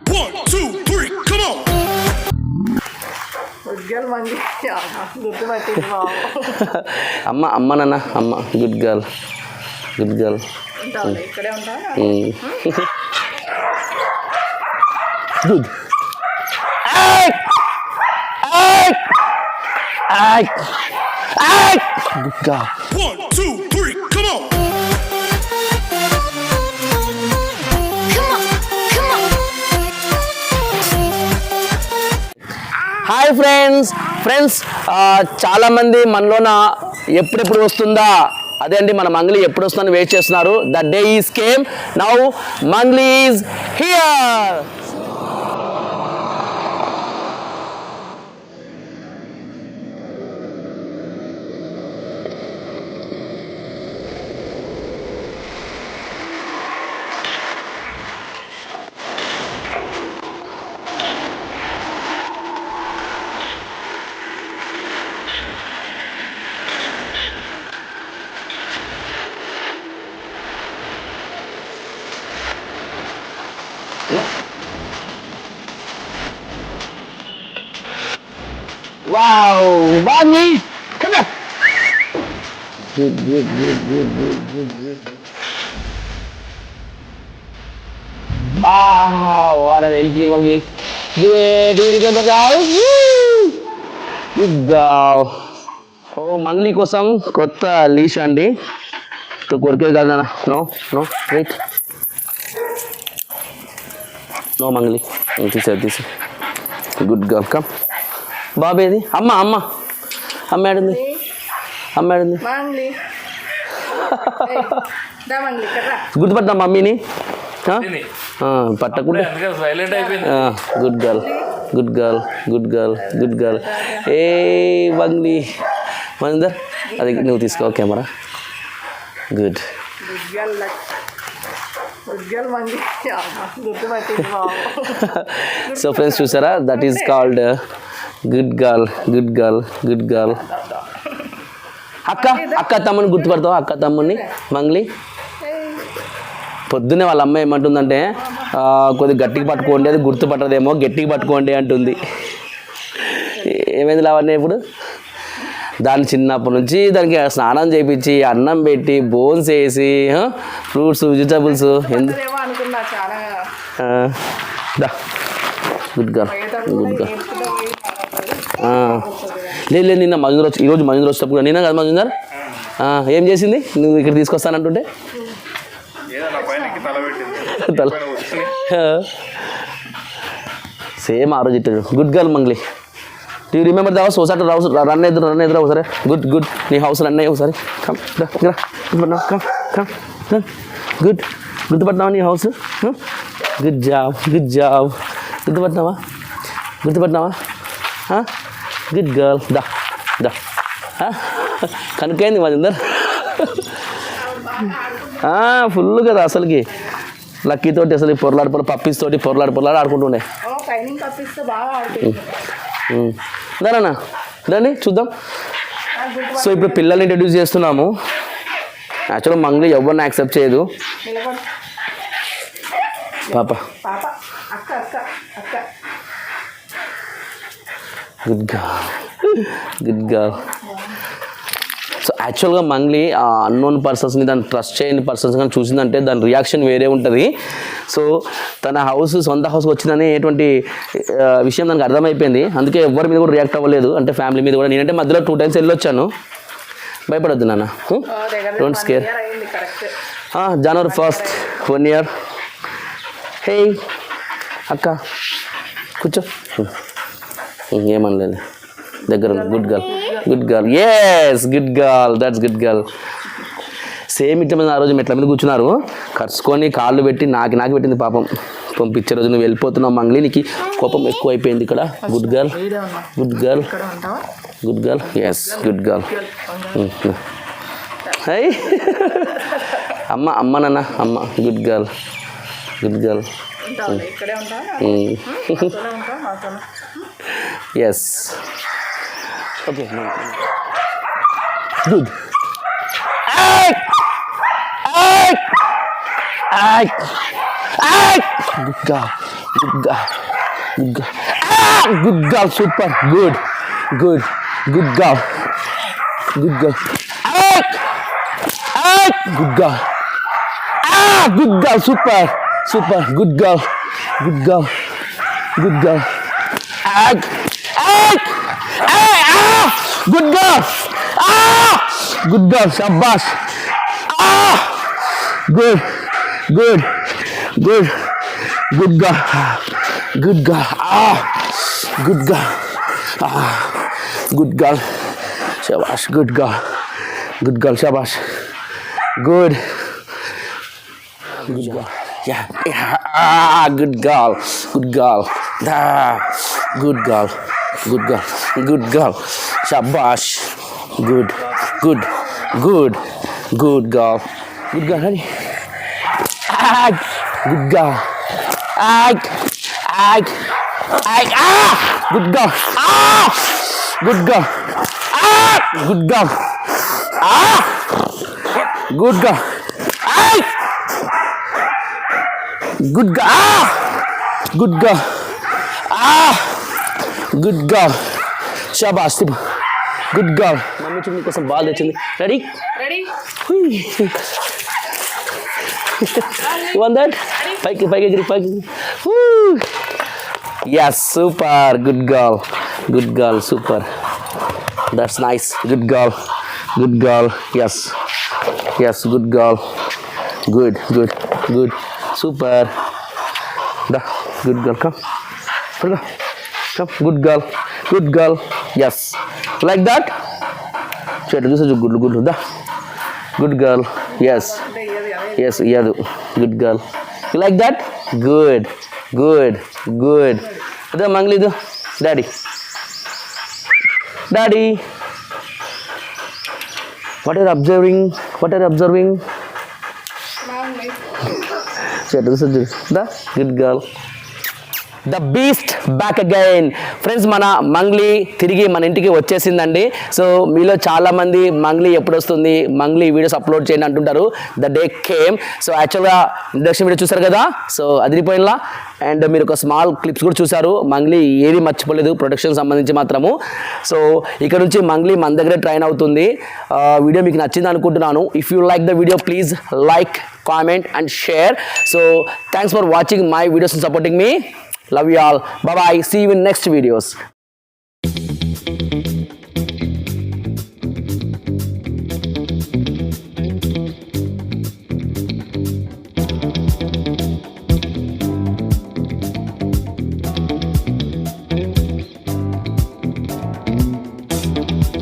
1, 2, 3, come on! ఉద్యోగం మంది గుర్తుపట్టింది బాబు. అమ్మ నాన్న అమ్మ గుడ్ గర్ల్ ఉంటావు ఇక్కడే ఉంటా. Good good girl 1, 2, 3, come on! Hi friends చాలామంది మనలోన ఎప్పుడెప్పుడు వస్తుందా అదే అండి మన మంగ్లీ ఎప్పుడు వస్తుందని వెయిట్ చేస్తున్నారు. The day is came now. Mangli is here. Wow, Mangi, come here. Good. Wow, what an energy, Mangi. Good girl. Good girl. Oh, Mangli kosam kotta leash andi. To korke galna. No, wait. No, Mangli. This. Good girl, come. బాబేది అమ్మ ఏడుంది మంగ్లీ దా మంగ్లీ ఇక్కడ రా. గుర్తుపడ్డా మమ్మీని పట్టకుండా. Good girl ఏ మంగ్లీ మనిందర్ అది నువ్వు తీసుకో camera. Good ఉద్యోగం మంది గుర్తుపట్టింది బాబు. సో ఫ్రెండ్స్ చూసారా, that is called good girl. అక్క తమ్ముని గుర్తుపడతావా? అక్క తమ్ముని మంగ్లీ పొద్దున్నే వాళ్ళ అమ్మ ఏమంటుందంటే కొద్దిగా గట్టిగా పట్టుకోండి, అది గుర్తుపట్టదేమో, గట్టిగా పట్టుకోండి అంటుంది. ఏమైంది లావణ్య ఇప్పుడు? దాన్ని చిన్నప్పటి నుంచి దానికి స్నానం చేయించి అన్నం పెట్టి బోన్స్ వేసి ఫ్రూట్స్ వెజిటబుల్స్ అనుకున్నా చాలా. గుడ్ గర్ల్ లేదు నిన్న మజుందర్ వచ్చి ఈరోజు మజుందర్ వచ్చేటప్పుడు నిన్న కదా మజుందర్ ఏం చేసింది నువ్వు ఇక్కడ తీసుకొస్తానంటుంటే? సేమ్ ఆ రోజు ఇట్టాడు. Good girl Mangli. Do you remember the house? ఒకసారి రన్ ఎదురు ఒకసారి. గుడ్ నీ హౌస్ రన్ అయ్యి ఒకసారి. కమ్ గుడ్ గుర్తుపట్టినావా నీ హౌస్? గుడ్ జాబ్ గుర్తుపట్టినావా? Good girl. దా కనుకైంది మజందర్ ఫుల్ కదా అసలుకి. లక్కీతోటి అసలు పప్పీస్ తోటి పొరలాడు ఆడుకుంటుండే. దానా రండి చూద్దాం. సో ఇప్పుడు పిల్లల్ని ఇంట్రడ్యూస్ చేస్తున్నాము. యాక్చువల్గా మంగ్లీ ఎవరిని యాక్సెప్ట్ చేయదు. పాప గుడ్ గర్ల్. సో యాక్చువల్గా మంగ్లీ అన్నోన్ పర్సన్స్ని దాన్ని ట్రస్ట్ చేయని పర్సన్స్ కానీ చూసిందంటే దాని రియాక్షన్ వేరే ఉంటుంది. సో తన సొంత హౌస్కి వచ్చిందని ఎటువంటి విషయం దానికి అర్థమైపోయింది. అందుకే ఎవరి మీద కూడా రియాక్ట్ అవ్వలేదు, అంటే ఫ్యామిలీ మీద కూడా. నేనంటే మధ్యలో 2 times వెళ్ళొచ్చాను. భయపడొద్దు నాన్న, don't scare. January 1st 1 year. Hey అక్క కూర్చో. ఏమనలేదు దగ్గర. Good girl yes good girl. Same ఇట్లా మీద ఆ రోజు మెట్ల మీద కూర్చున్నారు, కరుచుకొని కాళ్ళు పెట్టి నాకి పెట్టింది పాపం. పంపించే రోజు నువ్వు వెళ్ళిపోతున్నావు మంగ్లీ, నీకు కోపం ఎక్కువ అయిపోయింది ఇక్కడ. Good girl yes good girl. Hi అమ్మ నాన్న అమ్మ good girl. Yes okay good. Good girl. Good girl. Ah! Good girl. Super. Good. Good. Good girl. Good girl. Ah! Ah! Good girl. Ah! Good girl. Super. Super. Good girl. Good girl. Good girl. Ah! Ah! Ah! Ah! Good girl. Ah! Good girl. Shabash. Ah! Good. Good. Good. Good girl. Good girl. Ah! Good girl. Ah! Good girl. Shabash. Good girl. Good girl. Shabash. Good. Good girl. Yeah. Yeah. Ah! Good girl. Good girl. Ah! Good girl. Good girl. Good girl. Shabash. Good. Good. Good. Good girl. Good girl. Hurry. Ah! Good girl. Ah! Ah! Ah! Ah! Good girl. Ah! Good girl. Ah! Good girl. Ah! Good girl. Ah! Good girl. Ah! Good girl. Ah! Good girl. Shabash. Good girl. Mummy చూడు నీకోసం ball తెచ్చింది. Ready? Ready? You want that? పైకి పైకి ఎగిరి పైకి. Yes, super. Good girl. Good girl. Super. That's nice. Good girl. Good girl. Yes. Yes, good girl. Good, good, good. Super. Da. Good girl. Come. Come. Good girl. Good girl. Yes. Like that? Sure, this is a good, good. Da. Good girl. Yes. Yes, yeah. Good girl. You like that? Good. Good. Good. The Mangli do. Daddy. Daddy. What are you observing? What are you observing? Mangli. Sure, this is the good girl. The beast back again. Friends, మన మంగ్లీ తిరిగి మన ఇంటికి వచ్చేసిందండి. So మీలో చాలామంది మంగ్లీ ఎప్పుడు వస్తుంది, Mangli videos upload చేయండి అంటుంటారు. The day came. సో యాక్చువల్గా ఇంట్రడక్షన్ వీడియో చూసారు కదా, సో అదిరిపోయినలా. అండ్ మీరు ఒక స్మాల్ క్లిప్స్ కూడా చూసారు. మంగ్లీ ఏది మర్చిపోలేదు ప్రొడక్షన్ సంబంధించి మాత్రము. సో ఇక్కడ నుంచి మంగ్లీ మన దగ్గరే ట్రైన్ అవుతుంది. వీడియో మీకు నచ్చింది అనుకుంటున్నాను. If you like the video please like, comment and share. So thanks for watching my videos and supporting me. Love you all. Bye bye. See you in next videos.